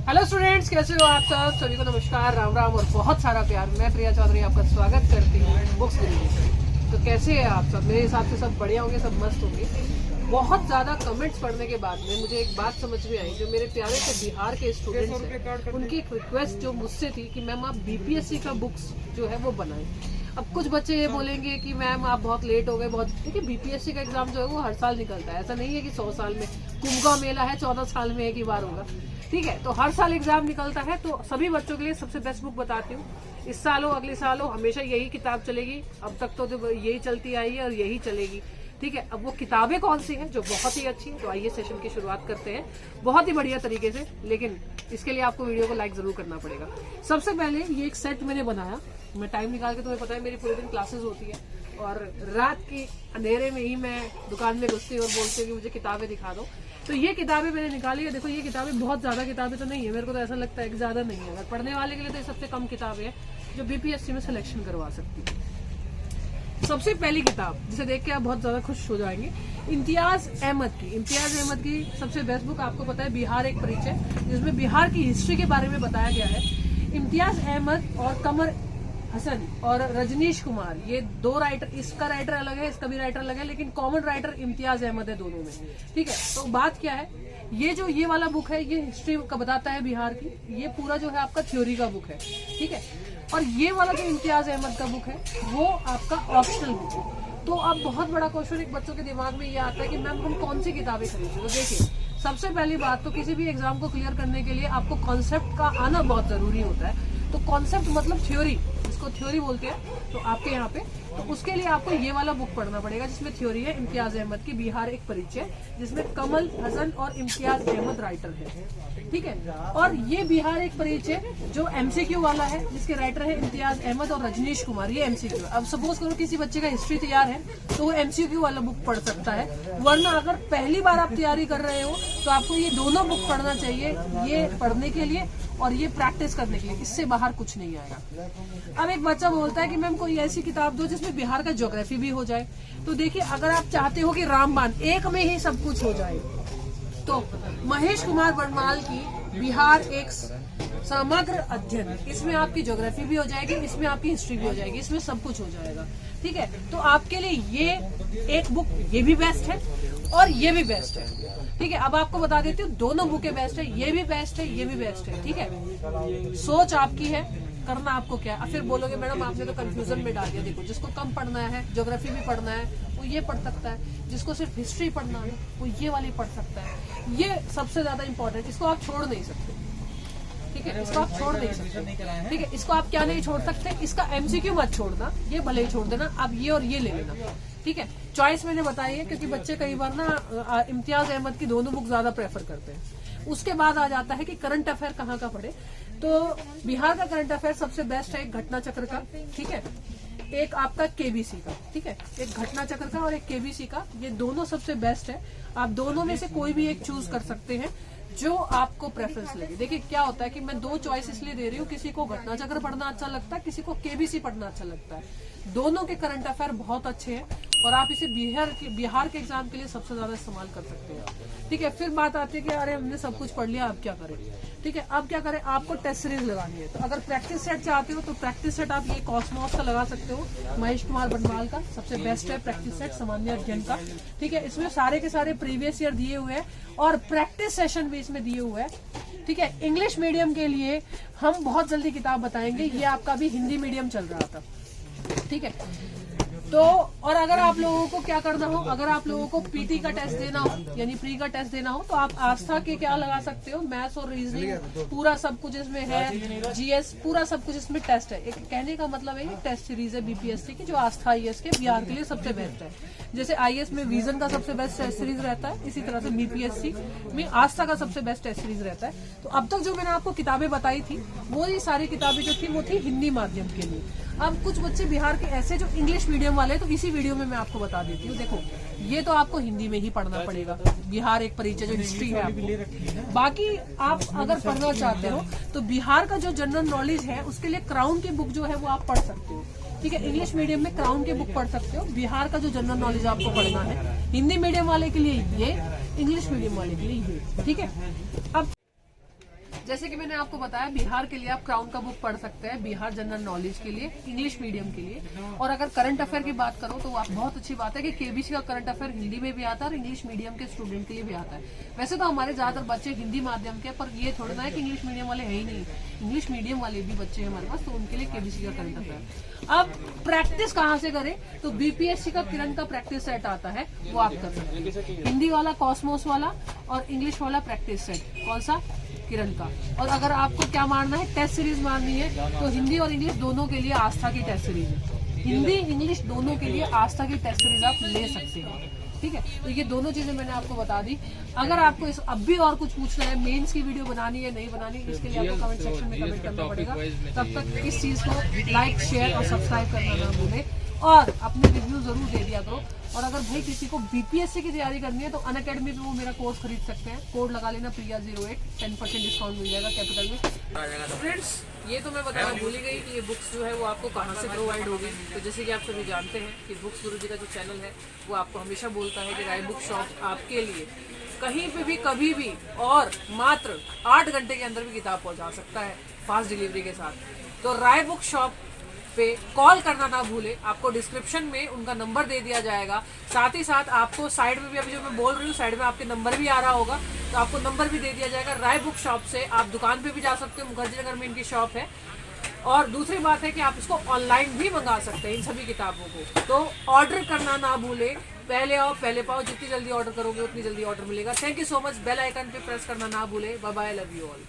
Hello students, कैसे हो आप सब? सभी को नमस्कार, राम राम और बहुत सारा प्यार। मैं प्रिया चौधरी आपका स्वागत करती हूँ बुक्स गुरु से। तो कैसे हैं आप सब? मेरे हिसाब से सब बढ़िया होंगे, सब मस्त होंगे। बहुत ज्यादा कमेंट्स पढ़ने के बाद में मुझे एक बात समझ में आई। जो मेरे प्यारे से बिहार के स्टूडेंट्स हैं, उनकी एक रिक्वेस्ट जो मुझसे थी कि मैम आप बीपीएससी का बुक्स जो है वो बनाएं। अब कुछ बच्चे ये बोलेंगे कि मैम आप बहुत लेट हो गए। बहुत देखिए, बीपीएससी का एग्जाम जो है वो हर साल निकलता है। ऐसा नहीं है कि 100 साल में। कुंभ का मेला है, 14 साल में एक ही बार होगा। ठीक है, तो हर साल एग्जाम निकलता है। तो सभी बच्चों के लिए सबसे बेस्ट बुक बताती हूँ। इस साल हो अगले साल हो, हमेशा यही किताब चलेगी। अब तक तो यही चलती आई है और यही चलेगी। ठीक है, अब वो किताबें कौन सी हैं जो बहुत ही अच्छी है। तो आइए सेशन की शुरुआत करते हैं बहुत ही बढ़िया तरीके से। लेकिन इसके लिए आपको वीडियो को लाइक जरूर करना पड़ेगा। सबसे पहले ये एक सेट मैंने बनाया। मैं टाइम निकाल के, तुम्हें पता है मेरी पूरे दिन क्लासेस होती है और रात की अंधेरे में ही मैं दुकान में घुसती और बोलती हूँ कि मुझे किताबें दिखा दो। तो ये किताबें मैंने निकाली है। देखो, ये किताबें बहुत ज्यादा किताबें तो नहीं है, मेरे को तो ऐसा लगता है कि ज्यादा नहीं है। अगर पढ़ने वाले के लिए तो ये सबसे कम किताबें है जो बीपीएससी में सिलेक्शन करवा सकती है। सबसे पहली किताब जिसे देख के आप बहुत ज्यादा खुश हो जाएंगे, इम्तियाज अहमद की। इम्तियाज अहमद की सबसे बेस्ट बुक, आपको पता है बिहार एक परिचय, जिसमें बिहार की हिस्ट्री के बारे में बताया गया है। इम्तियाज अहमद और कमर हसन और रजनीश कुमार, ये दो राइटर। इसका राइटर अलग है, इसका भी राइटर अलग है, लेकिन कॉमन राइटर इम्तियाज अहमद है दोनों में। ठीक है, तो बात क्या है, ये वाला बुक है, ये हिस्ट्री का बताता है बिहार की। ये पूरा जो है आपका थ्योरी का बुक है। ठीक है, और ये वाला जो इम्तियाज अहमद का बुक है वो आपका ऑप्शनल बुक है। तो अब बहुत बड़ा क्वेश्चन एक बच्चों के दिमाग में ये आता है कि मैम हम कौन सी किताबें खरीदें। तो देखिए, सबसे पहली बात तो किसी भी एग्जाम को क्लियर करने के लिए आपको कॉन्सेप्ट का आना बहुत जरूरी होता है। तो कॉन्सेप्ट मतलब थ्योरी, इसको थ्योरी बोलते हैं तो आपके यहाँ पे। तो उसके लिए आपको ये वाला बुक पढ़ना पड़ेगा जिसमें थ्योरी है, इम्तियाज अहमद की बिहार एक परिचय, जिसमें कमल हसन और इम्तियाज अहमद राइटर है। ठीक है, और ये बिहार एक परिचय जो एमसीक्यू वाला है, जिसके राइटर है इम्तियाज अहमद और रजनीश कुमार, ये एमसीक्यू। अब सपोज करो किसी बच्चे का हिस्ट्री तैयार है तो वो एमसीक्यू वाला बुक पढ़ सकता है। वरना अगर पहली बार आप तैयारी कर रहे हो तो आपको ये दोनों बुक पढ़ना चाहिए, ये पढ़ने के लिए और ये प्रैक्टिस करने के लिए। इससे बाहर कुछ नहीं आएगा। अब एक बच्चा बोलता है कि मैम कोई ऐसी किताब दो जिसमें बिहार का ज्योग्राफी भी हो जाए। तो देखिए, अगर आप चाहते हो कि रामबाण एक में ही सब कुछ हो जाए, तो महेश कुमार बनमाल की बिहार एक समग्र अध्ययन, इसमें आपकी ज्योग्राफी भी हो जाएगी, इसमें आपकी हिस्ट्री भी हो जाएगी, इसमें सब कुछ हो जाएगा। ठीक है, तो आपके लिए ये एक बुक, ये भी बेस्ट है और ये भी बेस्ट है। ठीक है, अब आपको बता देती हूँ, दोनों बुकें बेस्ट है, ये भी बेस्ट है, ये भी बेस्ट है। ठीक है, सोच आपकी है, करना आपको क्या है। फिर बोलोगे मैडम आपने तो कंफ्यूजन में डाल दिया। देखो, जिसको कम पढ़ना है, ज्योग्राफी भी पढ़ना है, वो ये पढ़ सकता है। जिसको सिर्फ हिस्ट्री पढ़ना है वो ये वाली पढ़ सकता है। ये सबसे ज्यादा इंपॉर्टेंट, इसको आप छोड़ नहीं सकते। ठीक है, इसको आप छोड़ नहीं सकते। ठीक है, इसको आप क्या नहीं छोड़ सकते, इसका एमसीक्यू मत छोड़ना, ये भले ही छोड़ देना, आप ये और ये ले लेना। ठीक है, चॉइस मैंने बताई है क्योंकि बच्चे कई बार ना इम्तियाज अहमद की दोनों बुक ज्यादा प्रेफर करते हैं। उसके बाद आ जाता है कि करंट अफेयर कहाँ का पढ़े। तो बिहार का करंट अफेयर सबसे बेस्ट है, एक घटना चक्र का। ठीक है, एक आपका केबीसी का। ठीक है, एक घटना चक्र का और एक केबीसी का, ये दोनों सबसे बेस्ट है। आप दोनों में से कोई भी एक चूज कर सकते हैं जो आपको प्रेफरेंस लगे। देखिए, क्या होता है कि मैं दो चॉइस इसलिए दे रही हूँ, किसी को घटना चक्र पढ़ना अच्छा लगता है, किसी को केबीसी पढ़ना अच्छा लगता है। दोनों के करंट अफेयर बहुत अच्छे हैं और आप इसे बिहार के एग्जाम के लिए सबसे ज्यादा इस्तेमाल कर सकते हैं। ठीक है, फिर बात आती है कि अरे हमने सब कुछ पढ़ लिया, अब क्या करें। ठीक है, अब क्या करें, आपको टेस्ट सीरीज लगानी है। तो अगर प्रैक्टिस सेट चाहते हो तो प्रैक्टिस सेट आप ये कॉस्मोस का लगा सकते हो, महेश कुमार बनमाल का सबसे बेस्ट है प्रैक्टिस सेट, सामान्य अध्ययन का। ठीक है, इसमें सारे के सारे प्रीवियस ईयर दिए हुए हैं और प्रैक्टिस सेशन भी इसमें दिए हुए हैं। ठीक है, इंग्लिश मीडियम के लिए हम बहुत जल्दी किताब बताएंगे, ये आपका भी हिंदी मीडियम चल रहा था। ठीक है, तो और अगर आप लोगों को क्या करना हो, अगर आप लोगों को पीटी का टेस्ट देना हो, यानी प्री का टेस्ट देना हो, तो आप आस्था के क्या लगा सकते हो, मैथ्स और रीजनिंग पूरा सब कुछ इसमें है, जीएस पूरा सब कुछ इसमें टेस्ट है। एक कहने का मतलब है टेस्ट सीरीज है बीपीएससी की, जो आस्था आईएएस के बिहार के लिए सबसे बेस्ट है। जैसे आईएएस में विजन का सबसे बेस्ट टेस्ट सीरीज रहता है, इसी तरह से बीपीएससी में आस्था का सबसे बेस्ट टेस्ट सीरीज रहता है। तो अब तक जो मैंने आपको किताबें बताई थी, वो ये सारी किताबें जो थी वो थी हिंदी माध्यम के लिए। अब कुछ बच्चे बिहार के ऐसे जो इंग्लिश मीडियम वाले, तो इसी वीडियो में मैं आपको बता देती हूँ। देखो, ये तो आपको हिंदी में ही पढ़ना पड़ेगा, बिहार एक परिचय जो हिस्ट्री है आपको। बाकी आप अगर पढ़ना चाहते हो तो बिहार का जो जनरल नॉलेज है उसके लिए क्राउन की बुक जो है वो आप पढ़ सकते हो। ठीक है, इंग्लिश मीडियम में क्राउन की बुक पढ़ सकते हो। बिहार का जो जनरल नॉलेज आपको पढ़ना है, हिंदी मीडियम वाले के लिए ये, इंग्लिश मीडियम वाले के लिए ये। ठीक है, अब जैसे कि मैंने आपको बताया, बिहार के लिए आप क्राउन का बुक पढ़ सकते हैं, बिहार जनरल नॉलेज के लिए, इंग्लिश मीडियम के लिए। और अगर करंट अफेयर की बात करो तो आप बहुत अच्छी बात है कि केबीसी का करंट अफेयर हिंदी में भी आता है और इंग्लिश मीडियम के स्टूडेंट के लिए भी आता है। वैसे तो हमारे ज्यादातर बच्चे हिंदी माध्यम के, पर ये थोड़ा ना है कि इंग्लिश मीडियम वाले है ही नहीं, इंग्लिश मीडियम वाले भी बच्चे हैं हमारे पास, तो उनके लिए केबीसी का करंट अफेयर। अब प्रैक्टिस कहाँ से करें, तो बीपीएससी का किरण का प्रैक्टिस सेट आता है, वो आप कर सकते हैं। हिंदी वाला कॉस्मोस वाला और इंग्लिश वाला प्रैक्टिस सेट, कौन सा, किरण का। और अगर आपको क्या मारना है, टेस्ट सीरीज मारनी है, तो हिंदी और इंग्लिश दोनों के लिए आस्था की टेस्ट सीरीज है। हिंदी इंग्लिश दोनों के लिए आस्था की टेस्ट सीरीज आप ले सकते हैं, ठीक है। तो ये दोनों चीजें मैंने आपको बता दी। अगर आपको इस अब भी और कुछ पूछना है, मेंस की वीडियो बनानी है नहीं बनानी, इसके लिए आपको कमेंट सेक्शन में कमेंट करना पड़ेगा। तब तक इस चीज को लाइक शेयर और सब्सक्राइब करना ना भूलें और अपने रिव्यू जरूर दे दिया करो। और अगर भाई किसी को बीपीएससी की तैयारी करनी है तो अनअकैडमी पे वो मेरा कोर्स खरीद सकते हैं, कोड लगा लेना प्रिया08, 10% डिस्काउंट मिल जाएगा कैपिटल में। फ्रेंड्स, ये तो मैं बताना भूल ही गई कि ये बुक्स जो है वो आपको कहाँ से प्रोवाइड होगी। तो जैसे कि आप सभी जानते हैं कि बुक्स गुरुजी का जो चैनल है वो आपको हमेशा बोलता है कि राय बुक शॉप आपके लिए कहीं पे भी कभी भी और मात्र 8 घंटे के अंदर भी किताब पहुंचा सकता है, फास्ट डिलीवरी के साथ। तो राय बुक शॉप पे कॉल करना ना भूले, आपको डिस्क्रिप्शन में उनका नंबर दे दिया जाएगा। साथ ही साथ आपको साइड में भी, अभी जो मैं बोल रही हूँ साइड में आपके नंबर भी आ रहा होगा, तो आपको नंबर भी दे दिया जाएगा। राय बुक शॉप से आप दुकान पे भी जा सकते हो, मुखर्जी नगर में इनकी शॉप है। और दूसरी बात है कि आप इसको ऑनलाइन भी मंगा सकते हैं इन सभी किताबों को। तो ऑर्डर करना ना भूले, पहले आओ पहले पाओ, जितनी जल्दी ऑर्डर करोगे उतनी जल्दी ऑर्डर मिलेगा। Thank you so much. Bell icon पे प्रेस करना ना भूले। Bye bye, love you all.